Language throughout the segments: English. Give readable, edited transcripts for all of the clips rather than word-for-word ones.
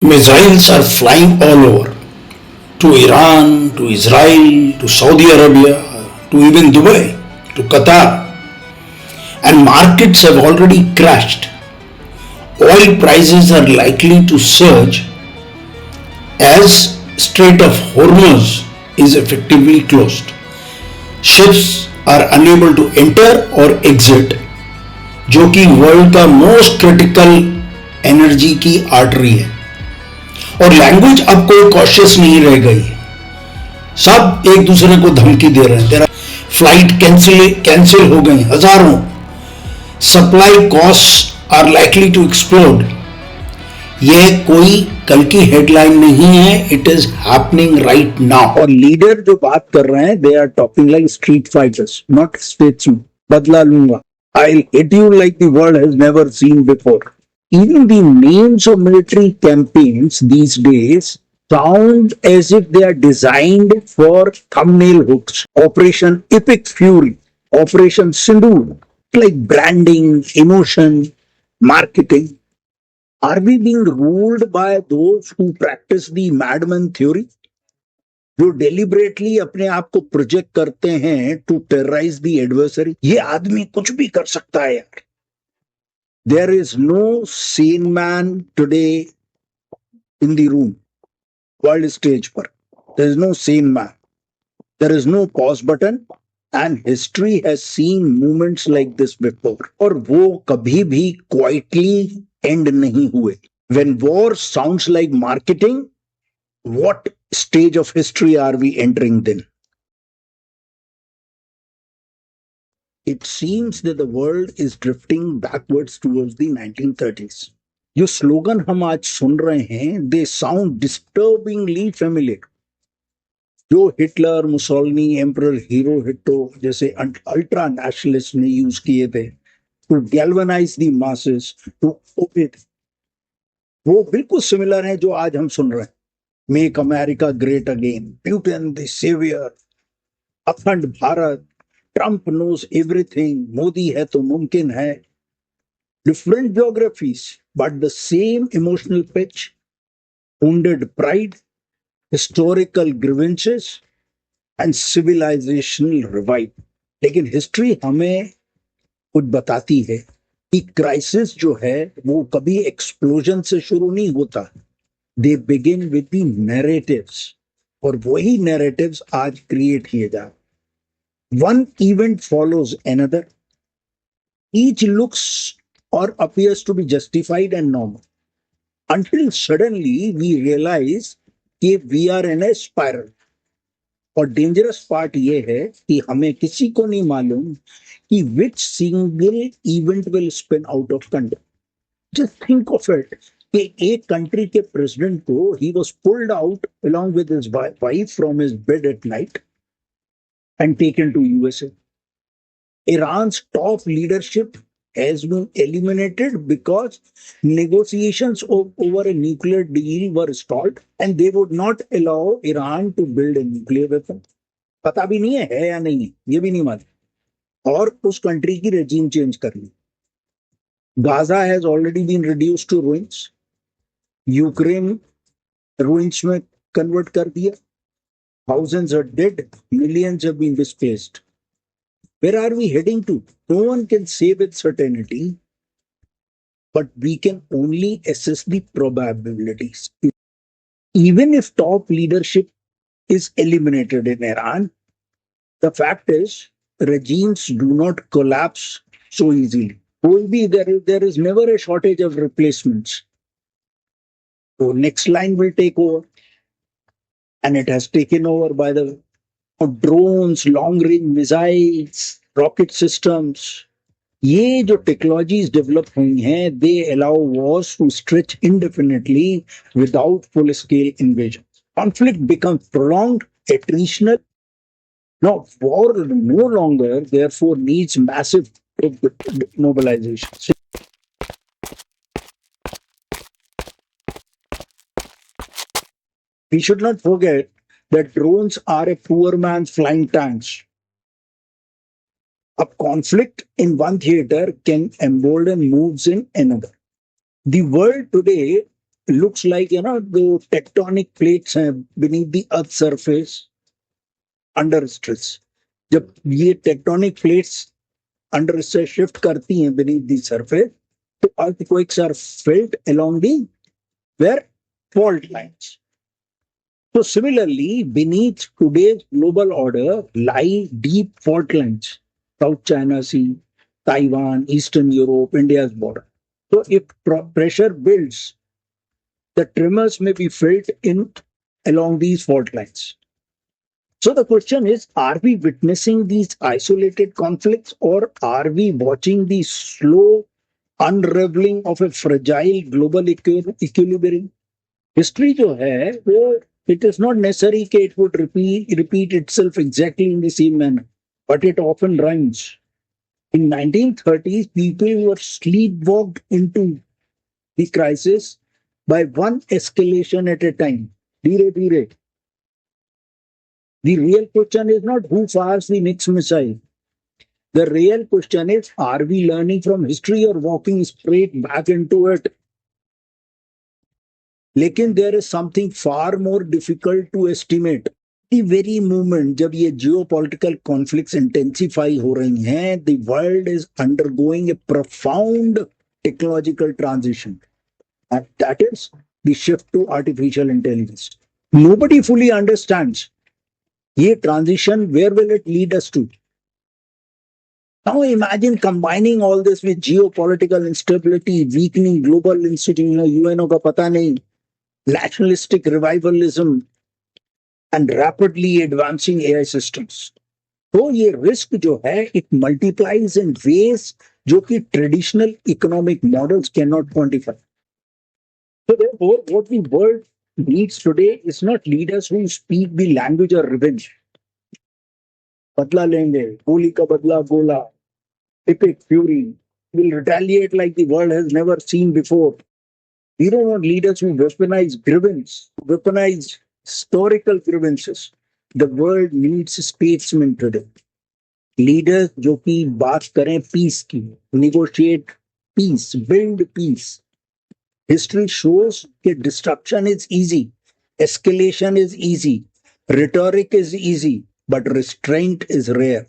Missiles are flying all over, to Iran, to Israel, to Saudi Arabia, to even Dubai, to Qatar. And markets have already crashed. Oil prices are likely to surge as Strait of Hormuz is effectively closed. Ships are unable to enter or exit, जो कि world का most critical energy की artery है। और language अब कोई cautious नहीं रह गई है, सब एक दूसरे को धमकी दे रहे हैं। तेरा फ्लाइट कैंसिल हो गई हजारों। Supply cost are likely to explode. यह कोई कल की हेडलाइन नहीं है, it is happening right now. और लीडर जो बात कर रहे हैं, they are talking like street fighters, not statesman. बदला लूंगा, I'll hit you like the world has never seen before. Even the names of military campaigns these days sound as if they are designed for thumbnail hooks. Operation Epic Fury, Operation Sindoor, like branding, emotion, marketing. Are we being ruled by those who practice the madman theory? जो deliberately अपने आप को project करते हैं to terrorise the adversary. ये आदमी कुछ भी कर सकता है यार। There is no sane man today in the room, world stage पर। There is no sane man, there is no pause button, and history has seen movements like this before. और वो कभी भी क्वाइटली एंड नहीं हुए। When war sounds like marketing, what stage of history are we entering then? It seems that the world is drifting backwards towards the 1930s. जो slogan हम आज सुन रहे हैं, they sound disturbingly familiar. जो Hitler, Mussolini, emperor Hirohito जैसे ultra nationalist ने use किए थे to galvanise the masses, to obey, वो बिल्कुल सिमिलर हैं जो आज हम सुन रहे हैं। Make America great again, Putin the savior, अखंड Bharat, Trump knows everything, Modi है तो मुमकिन है। Different geographies, but the same emotional pitch, wounded pride, historical grievances, and civilizational revival. लेकिन हिस्ट्री हमें कुछ बताती है कि क्राइसिस जो है वो कभी एक्सप्लोजन से शुरू नहीं होता। They begin with the narratives, और वही narratives आज क्रिएट किए जा रहे। One event follows another. Each looks or appears to be justified and normal, until suddenly we realize कि we are in a spiral. और डेंजरस पार्ट ये है कि हमें किसी को नहीं मालूम कि which single event will spin out of control. Just think of it, कि एक कंट्री के प्रेसिडेंट को he was pulled out along with his wife from his bed at night and taken to USA. Iran's top leadership has been eliminated because negotiations over a nuclear deal were stalled and they would not allow Iran to build a nuclear weapon. पता भी नहीं है या नहीं, ये भी नहीं मालूम। और उस कंट्री की रेजिम चेंज करनी। Gaza has already been reduced to ruins. Ukraine ruins में कन्वर्ट कर दिया। Thousands are dead, millions have been displaced. Where are we heading to? No one can say with certainty, but we can only assess the probabilities. Even if top leadership is eliminated in Iran, the fact is regimes do not collapse so easily. There is never a shortage of replacements. So next line will take over, and it has taken over by the drones, long-range missiles, rocket systems. ये जो technologies develop हुई हैं, they allow wars to stretch indefinitely without full-scale invasion. Conflict becomes prolonged, attritional. Now, war no longer, therefore, needs massive mobilization. We should not forget that drones are a poor man's flying tanks. A conflict in one theater can embolden moves in another. The world today looks like, the tectonic plates हैं beneath the earth surface under stress. जब ये tectonic plates under stress shift करती हैं beneath the surface, तो earthquakes are felt along the where fault lines. So similarly, beneath today's global order lie deep fault lines: South China Sea, Taiwan, Eastern Europe, India's border. So if pressure builds, the tremors may be felt in along these fault lines. So the question is, are we witnessing these isolated conflicts, or are we watching the slow unraveling of a fragile global equilibrium? History जो है वो, it is not necessary that it would repeat itself exactly in the same manner, but it often rhymes. In 1930s, people were sleepwalked into the crisis by one escalation at a time. धीरे धीरे. The real question is not who fires the next missile. The real question is, are we learning from history or walking straight back into it? लेकिन there is something far more difficult to estimate. The very moment जब ये geopolitical conflicts intensify हो रही हैं, the world is undergoing a profound technological transition, and that is the shift to artificial intelligence. Nobody fully understands ये transition, where will it lead us to? Now imagine combining all this with geopolitical instability, weakening global institutions, UNO का पता नहीं, nationalistic revivalism, and rapidly advancing AI systems. तो ये risk जो है, it multiplies in ways जो कि traditional economic models cannot quantify. So therefore, what the world needs today is not leaders who speak the language of revenge. बदला लेंगे, गोली का बदला गोला, epic fury, will retaliate like the world has never seen before. We don't want leaders who weaponize grievance, weaponize historical grievances. The world needs statesmen today. Leaders जो कि बात करें peace की, negotiate peace, build peace. History shows that destruction is easy, escalation is easy, rhetoric is easy, but restraint is rare.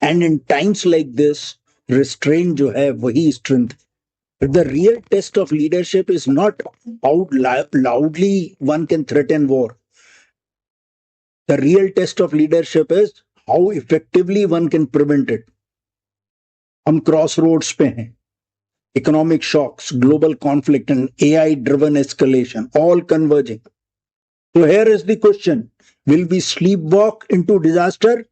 And in times like this, restraint जो है वही strength. The real test of leadership is not how loudly one can threaten war. The real test of leadership is how effectively one can prevent it. हम crossroads पे हैं. Economic shocks, global conflict, and AI-driven escalation, all converging. So here is the question: will we sleepwalk into disaster,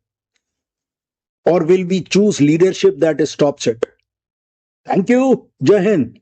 or will we choose leadership that stops it? Thank you. Jai Hind.